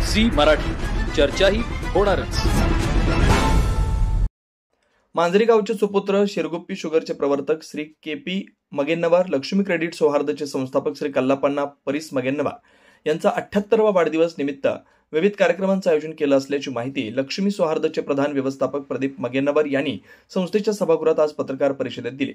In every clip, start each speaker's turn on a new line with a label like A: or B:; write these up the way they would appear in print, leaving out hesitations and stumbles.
A: झी मराठी, चर्चाही होणारच।
B: मांजरी गावचे सुपुत्र शिरगुप्पी शुगरचे प्रवर्तक श्री के.पी. मगेन्नवार, लक्ष्मी क्रेडिट सौहार्दचे संस्थापक श्री कल्लापन्ना परिस मगेन्नवार यांचा 78वा वाढदिवस निमित्त विविध कार्यक्रमांचं आयोजन केलं असल्याची माहिती लक्ष्मी सौहार्दचे प्रधान व्यवस्थापक प्रदीप मगेन्नवार यांनी संस्थेच्या सभागृहात आज पत्रकार परिषदेत दिली।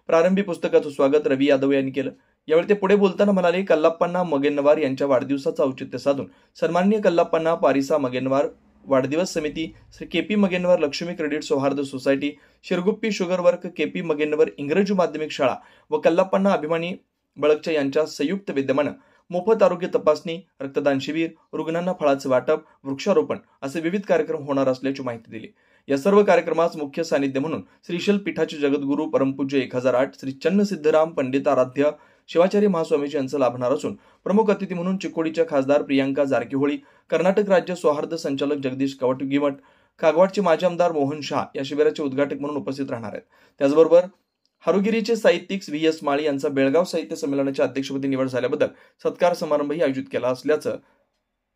B: प्रारंभी पुस्तकाचं स्वागत रवी यादव यांनी केलं। यावेळी ते पुढे बोलताना म्हणाले, कल्लापन्ना मगेन्नवार यांच्या वाढदिवसाचं औचित्य साधून सन्माननीय कल्लापन्ना पारिसा मगेन्नवार वाढदिवस समिती, श्री के.पी. मगेन्नवार लक्ष्मी क्रेडिट सौहार्द society, Shirguppi sugar work, KP. मगेन्नवार इंग्रजी माध्यमिक शाळा व कल्लापन्ना अभिमानी बळकच्या यांच्या संयुक्त विद्यमानं मोफत आरोग्य तपासणी, रक्तदान शिबिर, रुग्णांना फळाचं वाटप, वृक्षारोपण असे विविध कार्यक्रम होणार असल्याची माहिती दिली। या सर्व कार्यक्रमास मुख्य सानिध्य म्हणून श्रीशैल पीठाचे जगद्गुरू परमपूज्य 1008 श्री चन्न सिद्धराम पंडिताराध्य शिवाचार्य महास्वामीजी यांचं लाभणार असून प्रमुख अतिथी म्हणून चिकोडीच्या खासदार प्रियांका जारकीहोळी, कर्नाटक राज्य सौहार्द संचालक जगदीश कवटगिमठ, कागवाडचे माजी आमदार मोहन शाह या शिबिराचे उद्घाटक म्हणून उपस्थित राहणार आहेत। त्याचबरोबर हारुगिरीचे साहित्यिक व्ही.एस. माळी यांचा बेळगाव साहित्य संमेलनाच्या अध्यक्षपदी निवड झाल्याबद्दल सत्कार समारंभही आयोजित केला असल्याचं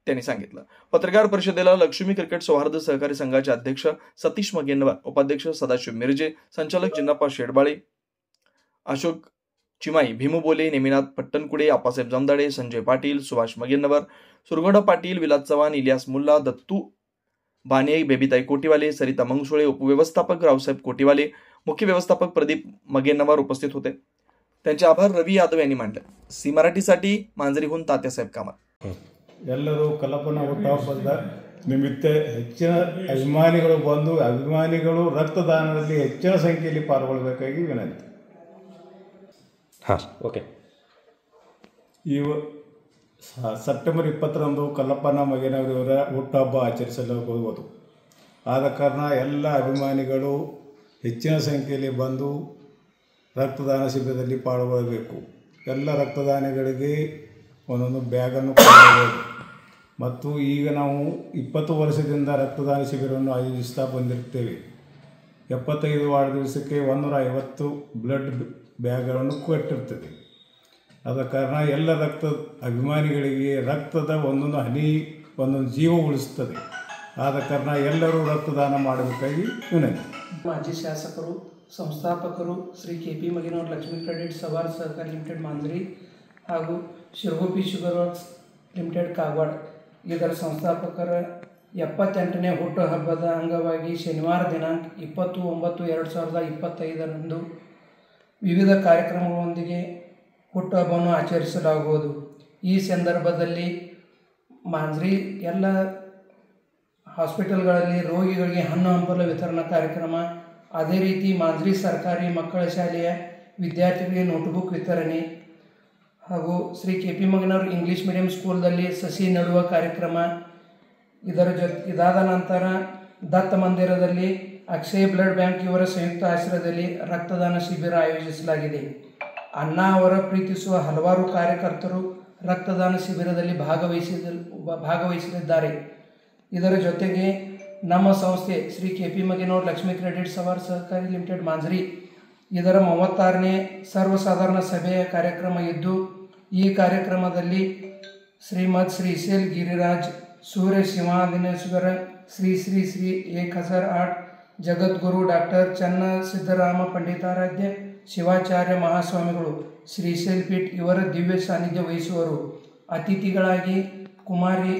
B: त्यांनी सांगितलं। पत्रकार परिषदेला लक्ष्मी क्रिकेट सौहार्द सहकारी संघाचे अध्यक्ष सतीश मगेन्नवार, उपाध्यक्ष सदाशिव मिरजे, संचालक जिन्नाप्पा शेडबाळे, अशोक चिमाई, भीमू बोले, नेमिनाथ पट्टणकुडे, आप्पासाहेब जमदाडे, संजय पाटील, सुभाष मगेन्नवार, सुरगोडा पाटील, विलास चव्हाण, इलियास मुल्ला, दत्तू बाने, बेबीताई कोटीवाले, सरिता मंगसुळे, उपव्यवस्थापक रावसाहेब कोटीवाले, मुख्य व्यवस्थापक प्रदीप मगेन्नवार उपस्थित होते। त्यांचे आभार रवी यादव यांनी मांडले। सी मराठीसाठी मांजरीहून तात्यासाहेब कामत।
C: ಎಲ್ಲರೂ ಕಲ್ಲಪ್ಪನ ಹುಟ್ಟುಹಬ್ಬದ ನಿಮಿತ್ತ ಹೆಚ್ಚಿನ ಅಭಿಮಾನಿಗಳು ರಕ್ತದಾನದಲ್ಲಿ ಹೆಚ್ಚಿನ ಸಂಖ್ಯೆಯಲ್ಲಿ ಪಾಲ್ಗೊಳ್ಳಬೇಕಾಗಿ ವಿನಂತಿ।
D: ಓಕೆ।
C: ಸೆಪ್ಟೆಂಬರ್ 20ರಂದು ಕಲ್ಲಪ್ಪನ ಮಗೇನವರ ಹುಟ್ಟುಹಬ್ಬ ಆಚರಿಸಲಾಗುವುದು। ಆದ ಕಾರಣ ಎಲ್ಲ ಅಭಿಮಾನಿಗಳು ಹೆಚ್ಚಿನ ಸಂಖ್ಯೆಯಲ್ಲಿ ಬಂದು ರಕ್ತದಾನ ಶಿಬಿರದಲ್ಲಿ ಪಾಲ್ಗೊಳ್ಳಬೇಕು। ಎಲ್ಲ ರಕ್ತದಾನಿಗಳಿಗೆ ಒಂದೊಂದು ಬ್ಯಾಗನ್ನು ಕೊಡಬಹುದು ಮತ್ತು ಈಗ ನಾವು 20 ವರ್ಷದಿಂದ ರಕ್ತದಾನ ಶಿಬಿರವನ್ನು ಆಯೋಜಿಸ್ತಾ ಬಂದಿರುತ್ತೇವೆ। 75 ವಾರ್ಡ್ ದಿವಸಕ್ಕೆ 150 ಬ್ಲಡ್ ಬ್ಯಾಗ್ಗಳನ್ನು ಕೊಟ್ಟಿರ್ತದೆ। ಆದ ಕಾರಣ ಎಲ್ಲ ಅಭಿಮಾನಿಗಳಿಗೆ ರಕ್ತದ ಒಂದೊಂದು ಹನಿ ಒಂದೊಂದು ಜೀವ ಉಳಿಸುತ್ತದೆ। ಆದ ಕಾರಣ ಎಲ್ಲರೂ ರಕ್ತದಾನ ಮಾಡಬೇಕಾಗಿ ವಿನಂತಿ।
E: ಮಾಜಿ ಶಾಸಕರು, ಸಂಸ್ಥಾಪಕರು ಶ್ರೀ ಕೆ.ಪಿ. ಮಗೇನ್ನವಾರ್ ಲಕ್ಷ್ಮೀ ಕ್ರೆಡಿಟ್ ಸೌಹಾರ್ದ ಸಹಕಾರಿ ಲಿಮಿಟೆಡ್ ಮಾಂಜರಿ ಹಾಗೂ Shiraguppi sugar works limited Kagwad ಇದರ ಸಂಸ್ಥಾಪಕರ 78ನೇ ಹುಟ್ಟುಹಬ್ಬದ ಅಂಗವಾಗಿ ಶನಿವಾರ ದಿನಾಂಕ 20/9/2025ರಂದು ವಿವಿಧ ಕಾರ್ಯಕ್ರಮಗಳೊಂದಿಗೆ ಹುಟ್ಟುಹಬ್ಬವನ್ನು ಆಚರಿಸಲಾಗುವುದು। ಈ ಸಂದರ್ಭದಲ್ಲಿ ಮಾಂಜರಿ ಎಲ್ಲ ಹಾಸ್ಪಿಟಲ್ಗಳಲ್ಲಿ ರೋಗಿಗಳಿಗೆ ಹಣ್ಣು ಹಂಪಲ ವಿತರಣಾ ಕಾರ್ಯಕ್ರಮ, ಅದೇ ರೀತಿ ಮಾಂಜರಿ ಸರ್ಕಾರಿ ಮಕ್ಕಳ ಶಾಲೆಯ ವಿದ್ಯಾರ್ಥಿಗಳಿಗೆ ನೋಟ್ಬುಕ್ ವಿತರಣೆ ಹಾಗೂ ಶ್ರೀ ಕೆ.ಪಿ. ಮಗೇನ್ನವಾರ್ ಇಂಗ್ಲೀಷ್ ಮೀಡಿಯಂ ಸ್ಕೂಲ್ದಲ್ಲಿ ಸಸಿ ನೆಡುವ ಕಾರ್ಯಕ್ರಮ, ಇದಾದ ನಂತರ ದತ್ತ ಮಂದಿರದಲ್ಲಿ ಅಕ್ಷಯ ಬ್ಲಡ್ ಬ್ಯಾಂಕ್ ಇವರ ಸಂಯುಕ್ತ ಆಶ್ರಯದಲ್ಲಿ ರಕ್ತದಾನ ಶಿಬಿರ ಆಯೋಜಿಸಲಾಗಿದೆ। ಅಣ್ಣಾ ಅವರ ಪ್ರೀತಿಸುವ ಹಲವಾರು ಕಾರ್ಯಕರ್ತರು ರಕ್ತದಾನ ಶಿಬಿರದಲ್ಲಿ ಭಾಗವಹಿಸಲಿದ್ದಾರೆ। ಇದರ ಜೊತೆಗೆ ನಮ್ಮ ಸಂಸ್ಥೆ ಶ್ರೀ ಕೆ.ಪಿ. ಮಗೇನ್ನವಾರ್ ಲಕ್ಷ್ಮೀ ಕ್ರೆಡಿಟ್ ಸೌಹಾರ್ದ ಸಹಕಾರಿ ಲಿಮಿಟೆಡ್ ಮಾಂಜರಿ ಇದರ 36ನೇ ಸರ್ವಸಾಧಾರಣ ಸಭೆಯ ಕಾರ್ಯಕ್ರಮ ಇದ್ದು, ಈ ಕಾರ್ಯಕ್ರಮದಲ್ಲಿ ಶ್ರೀಮದ್ ಶ್ರೀಶೈಲ್ ಗಿರಿರಾಜ್ ಸೂರ್ಯ ಸಿಂಹಾದಿನೇಶ್ವರ ಶ್ರೀ ಶ್ರೀ ಶ್ರೀ 1008 ಜಗದ್ಗುರು ಡಾಕ್ಟರ್ ಚನ್ನ ಸಿದ್ದರಾಮ ಪಂಡಿತಾರಾಧ್ಯ ಶಿವಾಚಾರ್ಯ ಮಹಾಸ್ವಾಮಿಗಳು ಶ್ರೀಶೈಲ್ ಪೀಠ್ ಇವರ ದಿವ್ಯ ಸಾನ್ನಿಧ್ಯ ವಹಿಸುವರು। ಅತಿಥಿಗಳಾಗಿ ಕುಮಾರಿ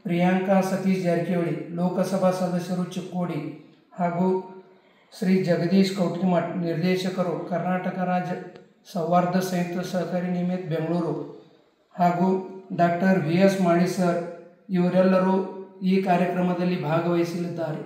E: ಪ್ರಿಯಾಂಕಾ ಸತೀಶ್ ಜಾರಕಿಹೊಳಿ, ಲೋಕಸಭಾ ಸದಸ್ಯರು ಚಿಕ್ಕೋಡಿ ಹಾಗೂ ಶ್ರೀ ಜಗದೀಶ್ ಕೌಟಿಮಠ್, ನಿರ್ದೇಶಕರು ಕರ್ನಾಟಕ ರಾಜ್ಯ ಸೌಹಾರ್ದ ಸಂಯುಕ್ತ ಸಹಕಾರಿ ನಿಯಮಿತ ಬೆಂಗಳೂರು ಹಾಗೂ ಡಾಕ್ಟರ್ V.S. ಮಾಳಿ ಸರ್ ಇವರೆಲ್ಲರೂ ಈ ಕಾರ್ಯಕ್ರಮದಲ್ಲಿ ಭಾಗವಹಿಸಲಿದ್ದಾರೆ।